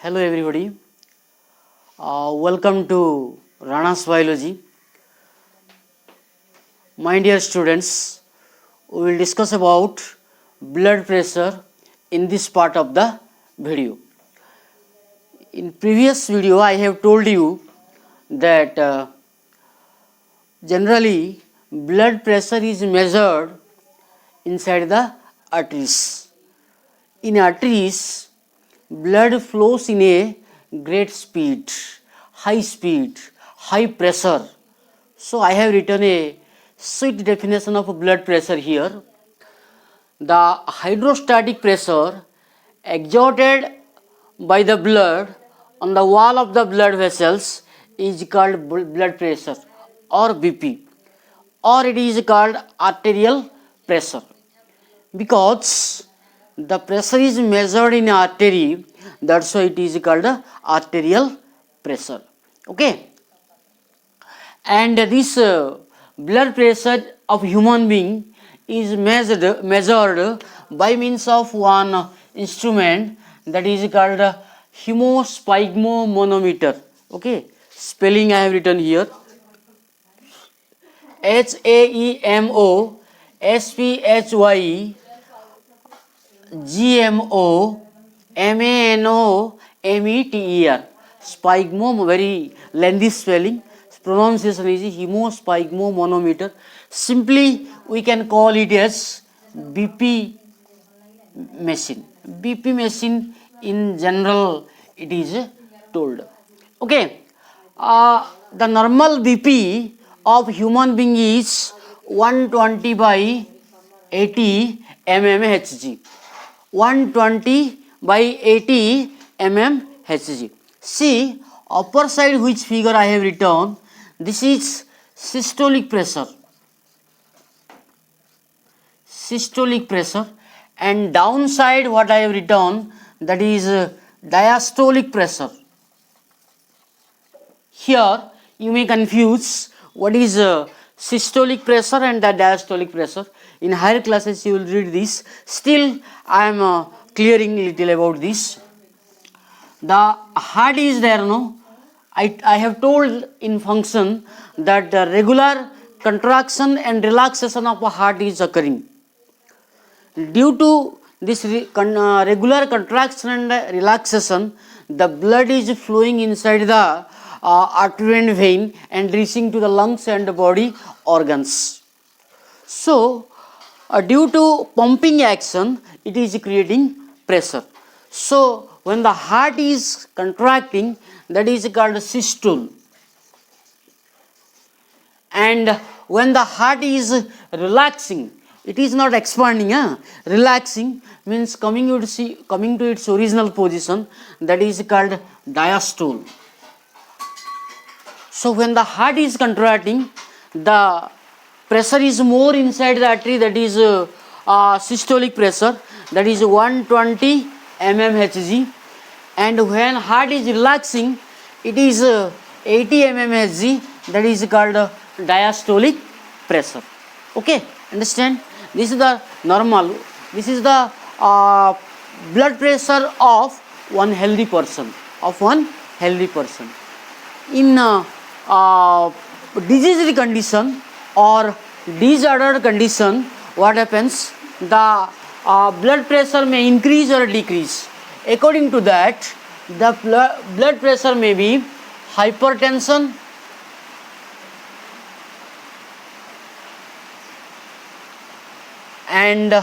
Hello everybody. Welcome to Rana's Biology. My dear students, we will discuss about blood pressure in this part of the video. In previous video I have told you that generally blood pressure is measured inside the arteries. In arteries, blood flows in a great speed, high pressure. So I have written a sweet definition of blood pressure here. The hydrostatic pressure exerted by the blood on the wall of the blood vessels is called blood pressure or BP, or it is called arterial pressure, because the pressure is measured in artery, that's why it is called arterial pressure. Okay, and this blood pressure of human being is measured by means of one instrument that is called hemosphygmomanometer. Okay, spelling I have written here: HAEMOSPHYGMOMANOMETER. Spygmo, very lengthy spelling. Pronunciation is hemosphygmomanometer. Simply we can call it as BP machine. BP machine in general it is told. Okay, the normal BP of human being is 120 by 80 mmHg. 120 by 80 mmHg. See, upper side which figure I have written, this is systolic pressure. Systolic pressure, and downside what I have written, that is diastolic pressure. Here you may confuse what is systolic pressure and the diastolic pressure. In higher classes you will read this. Still I am clearing little about this. The heart is there, no? I have told in function that the regular contraction and relaxation of a heart is occurring. Due to this regular contraction and relaxation, the blood is flowing inside the artery and vein and reaching to the lungs and the body organs. So, due to pumping action, it is creating pressure. So, when the heart is contracting, that is called systole. And when the heart is relaxing, it is not expanding, relaxing means coming to its original position, that is called diastole. So when the heart is contracting, the pressure is more inside the artery, that is systolic pressure, that is 120 mmHg, and when heart is relaxing, it is 80 mmHg, that is called diastolic pressure. Okay, understand? This is the normal, this is the blood pressure of one healthy person, In diseased condition or disordered condition, what happens? The blood pressure may increase or decrease. According to that, the blood pressure may be hypertension, and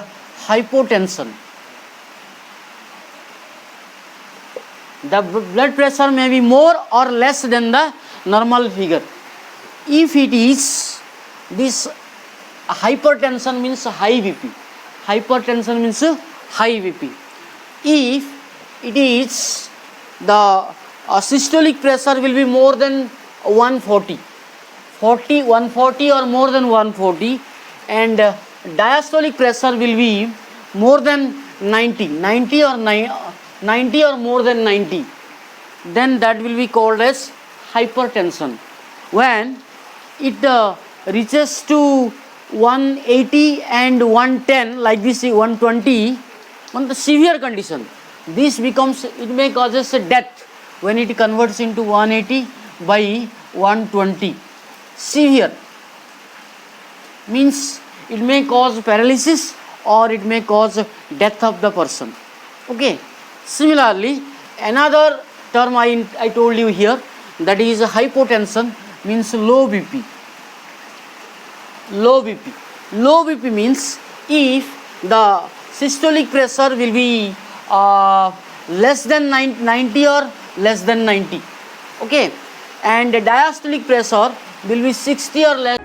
hypotension. The blood pressure may be more or less than the normal figure. If it is this hypertension means high BP. Hypertension means high BP. If it is the systolic pressure will be more than 140 or more than 140, and diastolic pressure will be more than 90 or more than 90, then that will be called as hypertension. When it reaches to 180 and 110, like this 120, on the severe condition, this becomes, it may causes a death when it converts into 180 by 120. See here, means it may cause paralysis or it may cause death of the person. Okay. Similarly, another term I told you here, that is hypotension, means low BP. Low BP. Low BP means if the systolic pressure will be less than 90 or less than 90. Okay. And the diastolic pressure will be 60 or less.